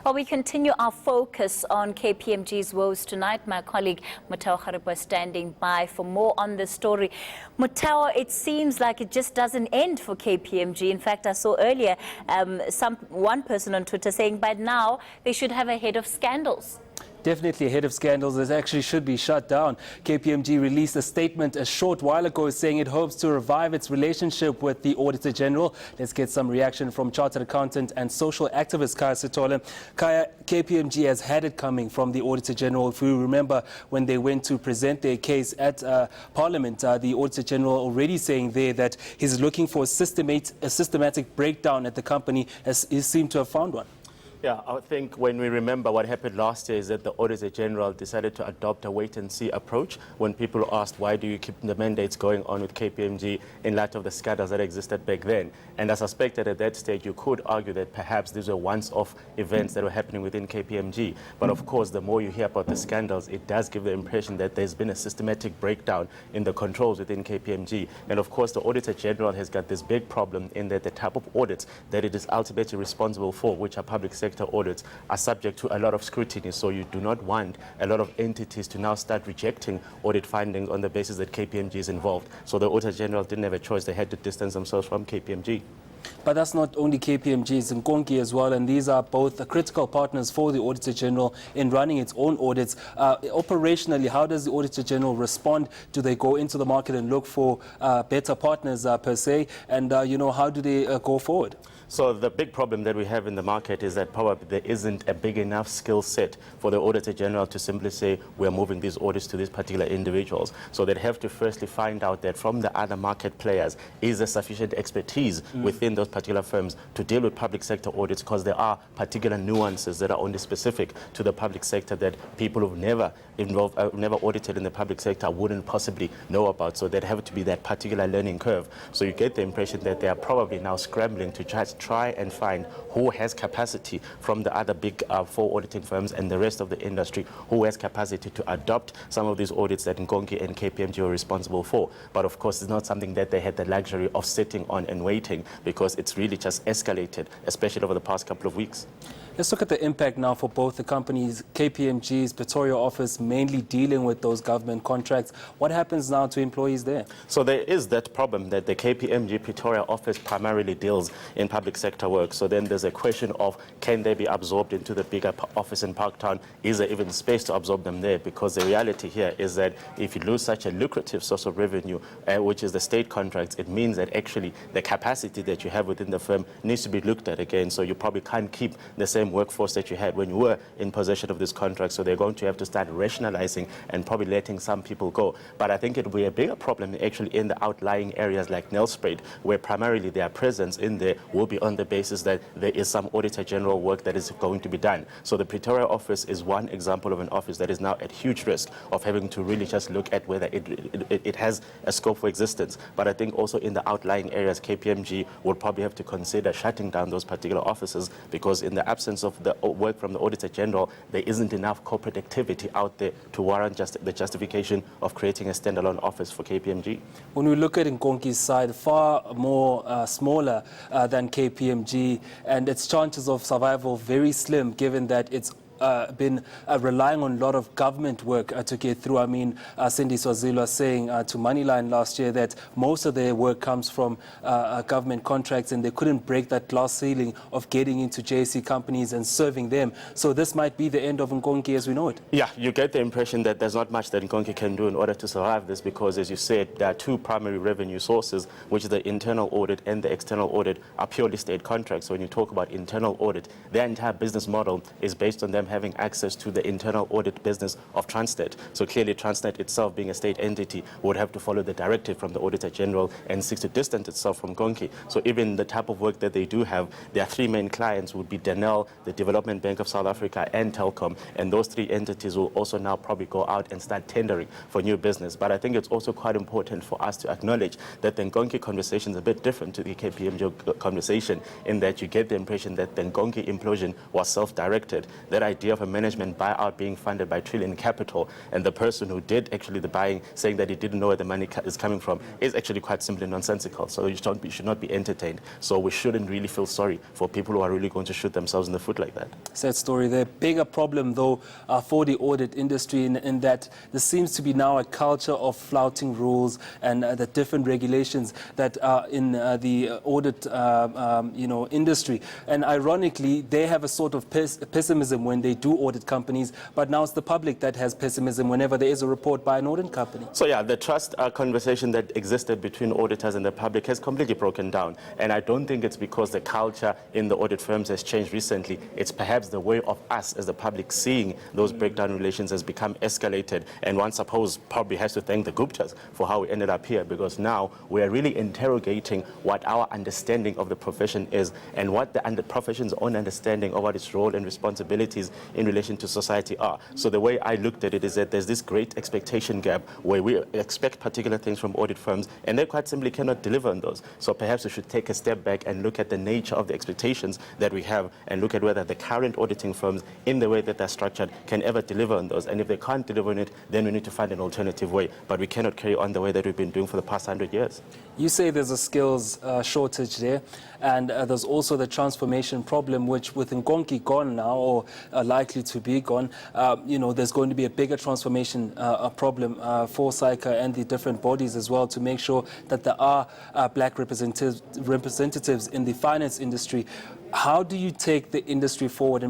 Well, we continue our focus on KPMG's woes tonight. My colleague Mutao Kharipa is standing by for more on this story. Mutao, it seems like it just doesn't end for KPMG. In fact, I saw earlier one person on Twitter saying by now they should have a head of scandals. Definitely ahead of scandals. This actually should be shut down. KPMG released a statement a short while ago saying it hopes to revive its relationship with the Auditor General. Let's get some reaction from Chartered Accountant and social activist Khaya Sithole. Khaya, KPMG has had it coming from the Auditor General. If you remember when they went to present their case at Parliament, the Auditor General already saying there that he's looking for a systematic breakdown at the company, as he seemed to have found one. Yeah, I think when we remember what happened last year is that the Auditor General decided to adopt a wait-and-see approach when people asked why do you keep the mandates going on with KPMG in light of the scandals that existed back then. And I suspect that at that stage you could argue that perhaps these were once-off events that were happening within KPMG. But of course, the more you hear about the scandals, it does give the impression that there's been a systematic breakdown in the controls within KPMG. And of course, the Auditor General has got this big problem in that the type of audits that it is ultimately responsible for, which are public sector audits, are subject to a lot of scrutiny. So you do not want a lot of entities to now start rejecting audit findings on the basis that KPMG is involved. So the Auditor General didn't have a choice. They had to distance themselves from KPMG. But that's not only KPMG, it's Nkonki as well, and these are both critical partners for the Auditor General in running its own audits. Operationally, how does the Auditor General respond? Do they go into the market and look for better partners per se? And, how do they go forward? So the big problem that we have in the market is that probably there isn't a big enough skill set for the Auditor General to simply say we're moving these audits to these particular individuals. So they'd have to firstly find out that from the other market players, is there sufficient expertise within those particular firms to deal with public sector audits, because there are particular nuances that are only specific to the public sector that people who've never audited in the public sector wouldn't possibly know about. So there'd have to be that particular learning curve. So you get the impression that they are probably now scrambling to try and find who has capacity from the other big four auditing firms and the rest of the industry who has capacity to adopt some of these audits that Nkonki and KPMG are responsible for. But of course, it's not something that they had the luxury of sitting on and waiting, because it's really just escalated, especially over the past couple of weeks. Let's look at the impact now for both the companies. KPMG's Pretoria office mainly dealing with those government contracts. What happens now to employees there? So there is that problem that the KPMG Pretoria office primarily deals in public sector work. So then there's a question of, can they be absorbed into the bigger office in Parktown? Is there even space to absorb them there? Because the reality here is that if you lose such a lucrative source of revenue, which is the state contracts, it means that actually the capacity that you have within the firm needs to be looked at again. So you probably can't keep the same workforce that you had when you were in possession of this contract. So they're going to have to start rationalizing and probably letting some people go. But I think it will be a bigger problem actually in the outlying areas like Nelspruit, where primarily their presence in there will be on the basis that there is some Auditor General work that is going to be done. So the Pretoria office is one example of an office that is now at huge risk of having to really just look at whether it has a scope for existence. But I think also in the outlying areas, KPMG will probably have to consider shutting down those particular offices, because in the absence of the work from the Auditor General, there isn't enough corporate activity out there to warrant the justification of creating a standalone office for KPMG. When we look at Nkonki's side, far more smaller than KPMG, and its chances of survival very slim, given that it's been relying on a lot of government work to get through. I mean, Cindy Swazilwa saying to Moneyline last year that most of their work comes from government contracts, and they couldn't break that glass ceiling of getting into JSE companies and serving them. So this might be the end of Nkonki as we know it. Yeah, you get the impression that there's not much that Nkonki can do in order to survive this, because, as you said, there are two primary revenue sources, which is the internal audit and the external audit, are purely state contracts. So when you talk about internal audit, their entire business model is based on them having access to the internal audit business of Transnet. So clearly Transnet itself, being a state entity, would have to follow the directive from the Auditor General and seek to distance itself from Nkonki. So even the type of work that they do have, their three main clients would be Denel, the Development Bank of South Africa, and Telkom. And those three entities will also now probably go out and start tendering for new business. But I think it's also quite important for us to acknowledge that the Nkonki conversation is a bit different to the KPMG conversation, in that you get the impression that the Nkonki implosion was self-directed. That idea of a management buyout being funded by Trillion Capital, and the person who did actually the buying saying that he didn't know where the money is coming from is actually quite simply nonsensical. So you should not be entertained. So we shouldn't really feel sorry for people who are really going to shoot themselves in the foot like that. Sad story. The bigger problem, though, for the audit industry in that there seems to be now a culture of flouting rules and the different regulations that are in the audit industry. And ironically, they have a sort of pessimism when they do audit companies, but now it's the public that has pessimism whenever there is a report by an audit company. So yeah, the trust conversation that existed between auditors and the public has completely broken down. And I don't think it's because the culture in the audit firms has changed recently. It's perhaps the way of us as the public seeing those breakdown relations has become escalated. And one suppose probably has to thank the Guptas for how we ended up here, because now we are really interrogating what our understanding of the profession is and what the profession's own understanding of what its role and responsibilities in relation to society are. So the way I looked at it is that there's this great expectation gap where we expect particular things from audit firms and they quite simply cannot deliver on those. So perhaps we should take a step back and look at the nature of the expectations that we have and look at whether the current auditing firms, in the way that they're structured, can ever deliver on those. And if they can't deliver on it, then we need to find an alternative way. But we cannot carry on the way that we've been doing for the past 100 years. You say there's a skills shortage there, and there's also the transformation problem, which with Nkonki gone now, or likely to be gone, there's going to be a bigger transformation problem for SAICA and the different bodies as well, to make sure that there are black representatives in the finance industry. How do you take the industry forward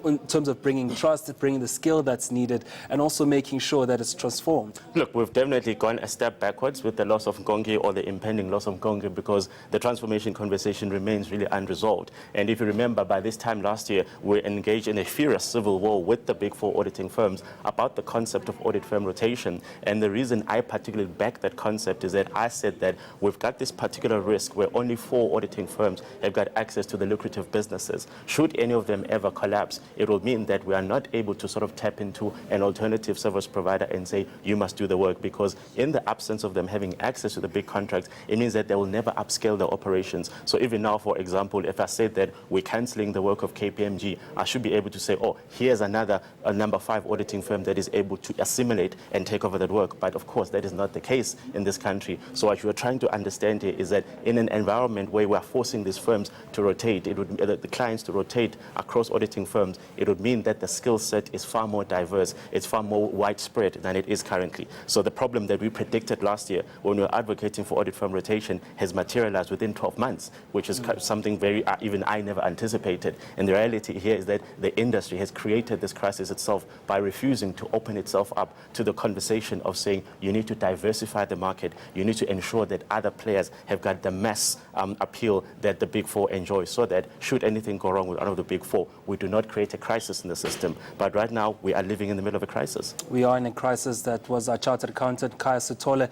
in terms of bringing trust, bringing the skill that's needed, and also making sure that it's transformed? Look, we've definitely gone a step backwards with the loss of Nkonki, or the impending loss of Nkonki, because the transformation conversation remains really unresolved. And if you remember, by this time last year, we engaged in a furious civil war with the big four auditing firms about the concept of audit firm rotation. And the reason I particularly back that concept is that I said that we've got this particular risk where only 4 auditing firms have got access to the lucrative businesses. Should any of them ever collapse, it will mean that we are not able to sort of tap into an alternative service provider and say, you must do the work, because in the absence of them having access to the big contracts, it means that they will never upscale their operations. So even now, for example, if I said that we're cancelling the work of KPMG, I should be able to say, oh, here's another number 5 auditing firm that is able to assimilate and take over that work. But of course, that is not the case in this country. So what you are trying to understand here is that in an environment where we are forcing these firms to rotate, the clients to rotate across auditing firms, it would mean that the skill set is far more diverse, it's far more widespread than it is currently. So the problem that we predicted last year when we were advocating for audit firm rotation has materialized within 12 months, which is something very, even I never anticipated. And the reality here is that the industry has created this crisis itself by refusing to open itself up to the conversation of saying you need to diversify the market, you need to ensure that other players have got the mass appeal that the big 4 enjoy, so that should anything go wrong with one of the big 4, we do not create a crisis in the system. But right now, we are living in the middle of a crisis. We are in a crisis. That was our chartered accountant, Khaya Sithole.